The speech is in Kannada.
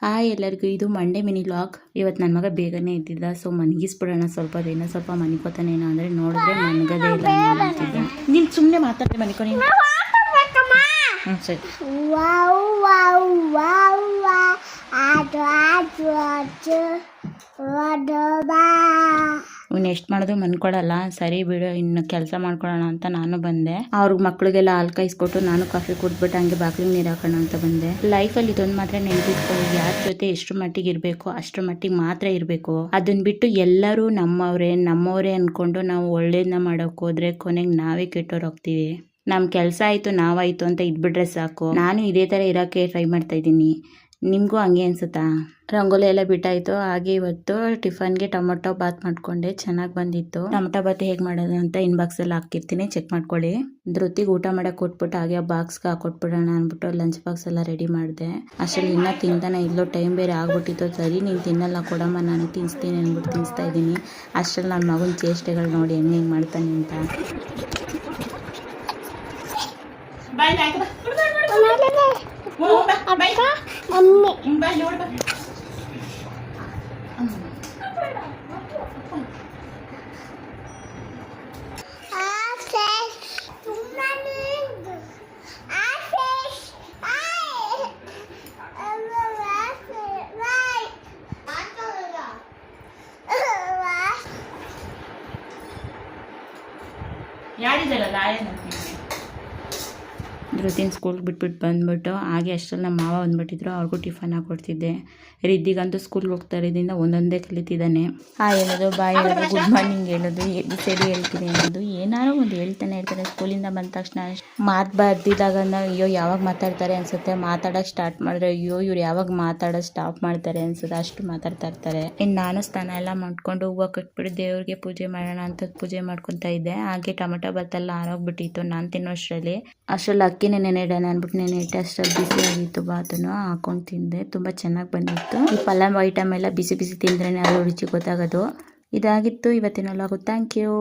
ಹಾಯ್ ಎಲ್ಲರಿಗೂ, ಇದು ಮಂಡೇ ಮಿನಿ ಲಾಗ್. ಇವತ್ತು ನನ್ನ ಮಗ ಬೇಗನೆ ಇದ್ದಿದ್ದ, ಸೊ ಮನಗಿಸ್ಬಿಡೋಣ ಸ್ವಲ್ಪ ದಿನ. ಸ್ವಲ್ಪ ಮನಿಕೋತಾನೇನೋ ಅಂದರೆ ನೋಡಿದ್ರೆ ಮನಗದೇ ಇಲ್ಲ ಅಂತಿದ್ದ. ನೀನು ಸುಮ್ಮನೆ ಮಾತಾಡಿ ಮನಿಕೋ ನೀನು. ಹ್ಞೂ ಸರಿ. ಇವ್ನು ಎಷ್ಟು ಮಾಡಿದ್ರು ಮನ್ಕೊಳಲ್ಲ. ಸರಿ ಬಿಡು, ಇನ್ನು ಕೆಲಸ ಮಾಡ್ಕೊಳ್ಳೋಣ ಅಂತ ನಾನು ಬಂದೆ. ಅವ್ರಿಗೆ ಮಕ್ಳಿಗೆಲ್ಲ ಹಾಲು ಕಾಯಿಸ್ಕೊಟ್ಟು ನಾನು ಕಾಫಿ ಕುಡ್ಬಿಟ್ಟು ಹಂಗೆ ಬಾಗಿಲಿಗೆ ನೀರು ಹಾಕೋಣ ಅಂತ ಬಂದೆ. ಲೈಫಲ್ಲಿ ಇದೊಂದು ಮಾತ್ರ ನೆನಪಿಟ್ಕೊಳ್ಳಿ, ಯಾರ ಜೊತೆ ಎಷ್ಟು ಮಟ್ಟಿಗೆ ಇರಬೇಕು ಅಷ್ಟರ ಮಟ್ಟಿಗೆ ಮಾತ್ರ ಇರಬೇಕು. ಅದನ್ನ ಬಿಟ್ಟು ಎಲ್ಲರೂ ನಮ್ಮವರೇ ಅನ್ಕೊಂಡು ನಾವು ಒಳ್ಳೇದನ್ನ ಮಾಡೋಕೆ ಹೋದ್ರೆ ಕೊನೆಗೆ ನಾವೇ ಕೆಟ್ಟೋರು ಹೋಗ್ತೀವಿ. ನಮ್ಮ ಕೆಲಸ ಆಯಿತು ನಾವಾಯಿತು ಅಂತ ಇದ್ಬಿಟ್ರೆ ಸಾಕು. ನಾನು ಇದೇ ಥರ ಇರೋಕ್ಕೆ ಟ್ರೈ ಮಾಡ್ತಾ ಇದ್ದೀನಿ. ನಿಮಗೂ ಹಂಗೆ ಅನ್ಸುತ್ತಾ? ರಂಗೋಲಿ ಎಲ್ಲ ಬಿಟ್ಟಾಯಿತು. ಹಾಗೆ ಇವತ್ತು ಟಿಫನ್ಗೆ ಟೊಮೊಟೊ ಬಾತ್ ಮಾಡ್ಕೊಂಡೆ, ಚೆನ್ನಾಗಿ ಬಂದಿತ್ತು. ಟೊಮೊಟೊ ಬಾತ್ ಹೇಗೆ ಮಾಡೋದು ಅಂತ ಇನ್ಬಾಕ್ಸಲ್ಲಿ ಹಾಕಿರ್ತೀನಿ, ಚೆಕ್ ಮಾಡ್ಕೊಳ್ಳಿ. ಧೃತಿಗೆ ಊಟ ಮಾಡೋಕೆ ಕೊಟ್ಬಿಟ್ಟು ಹಾಗೆ ಬಾಕ್ಸ್ಗೆ ಹಾಕೊಟ್ಬಿಡೋಣ ಅಂದ್ಬಿಟ್ಟು ಲಂಚ್ ಬಾಕ್ಸ್ ಎಲ್ಲ ರೆಡಿ ಮಾಡಿದೆ. ಅಷ್ಟರಲ್ಲಿ ಇನ್ನೂ ತಿಂತಾನೆ ಇಲ್ಲೋ, ಟೈಮ್ ಬೇರೆ ಆಗ್ಬಿಟ್ಟಿತ್ತು. ಸರಿ ನೀನು ತಿನ್ನಲ್ಲ ಕೊಡಮ್ಮ, ನಾನು ತಿನ್ನಿಸ್ತೀನಿ ಅಂದ್ಬಿಟ್ಟು ತಿನ್ನಿಸ್ತಾ ಇದ್ದೀನಿ. ಅಷ್ಟರಲ್ಲಿ ನನ್ನ ಮಗನ ಚೇಷ್ಟೆಗಳು ನೋಡಿ ಹೆಂಗೆ ಮಾಡ್ತಾನೆ ಅಂತ. ಧೃತಿನ ಸ್ಕೂಲ್ಗೆ ಬಿಟ್ಬಿಟ್ಟು ಬಂದ್ಬಿಟ್ಟು ಹಾಗೆ ಅಷ್ಟರಲ್ಲಿ ನಮ್ಮ ಮಾವ ಬಂದ್ಬಿಟ್ಟಿದ್ರು. ಅವ್ರಿಗೂ ಟಿಫನ್ ಹಾಕೊಡ್ತಿದ್ದೆ. ರಿದ್ದಿಗಂತೂ ಸ್ಕೂಲ್ಗೆ ಹೋಗ್ತಾ ಇರೋದ್ರಿಂದ ಒಂದೊಂದೇ ಕಲಿತಿದ್ದಾನೆ. ಹೇಳೋದು, ಬಾಯ್ ಹೇಳೋದು, ಗುಡ್ ಮಾರ್ನಿಂಗ್ ಹೇಳೋದು, ಸರಿ ಹೇಳ್ತೀನಿ ಅನ್ನೋದು, ಏನಾರು ಒಂದು ಹೇಳ್ತಾನೆ ಇರ್ತಾರೆ. ಸ್ಕೂಲಿಂದ ಬಂದ ತಕ್ಷಣ ಮಾತು ಬರ್ದಿದ್ದಾಗ ಅಯ್ಯೋ ಯಾವಾಗ ಮಾತಾಡ್ತಾರೆ ಅನ್ಸುತ್ತೆ. ಮಾತಾಡೋಕೆ ಸ್ಟಾರ್ಟ್ ಮಾಡಿದ್ರೆ ಅಯ್ಯೋ ಇವ್ರು ಯಾವಾಗ ಮಾತಾಡೋದು ಸ್ಟಾಪ್ ಮಾಡ್ತಾರೆ ಅನ್ಸುತ್ತೆ, ಅಷ್ಟು ಮಾತಾಡ್ತಾ ಇರ್ತಾರೆ. ಇನ್ನು ನಾನು ಸ್ನಾನ ಎಲ್ಲ ಮಾಡ್ಕೊಂಡು ಹೂವು ಕಟ್ಬಿಟ್ಟು ದೇವ್ರಿಗೆ ಪೂಜೆ ಮಾಡೋಣ ಅಂತ ಪೂಜೆ ಮಾಡ್ಕೊತಾ ಇದ್ದೆ. ಹಾಗೆ ಟೊಮೊಟೊ ಬಾತೆಲ್ಲ ಆರೋಗ್ಬಿಟ್ಟಿತ್ತು. ನಾನು ತಿನ್ನೋಷ್ಟರಲ್ಲಿ ಅಕ್ಕಿನೇ ನೆನೆಡೋಣ ಅಂದ್ಬಿಟ್ಟು ನೆನೆಯಿಟ್ಟೆ. ಅಷ್ಟರಲ್ಲಿ ಬಿಸಿ ಆಗಿತ್ತು. ಬಾತನ್ನು ಹಾಕೊಂಡು ತಿಂದೆ, ತುಂಬ ಚೆನ್ನಾಗಿ ಬಂದಿತ್ತು. ಈ ಪಲಾವ್ ಐಟಮ್ ಎಲ್ಲ ಬಿಸಿ ಬಿಸಿ ತಿಂದ್ರೇ ಅದು ರುಚಿ ಗೊತ್ತಾಗೋದು. ಇದಾಗಿತ್ತು ಇವತ್ತಿನ ಲಾಗು. Thank you.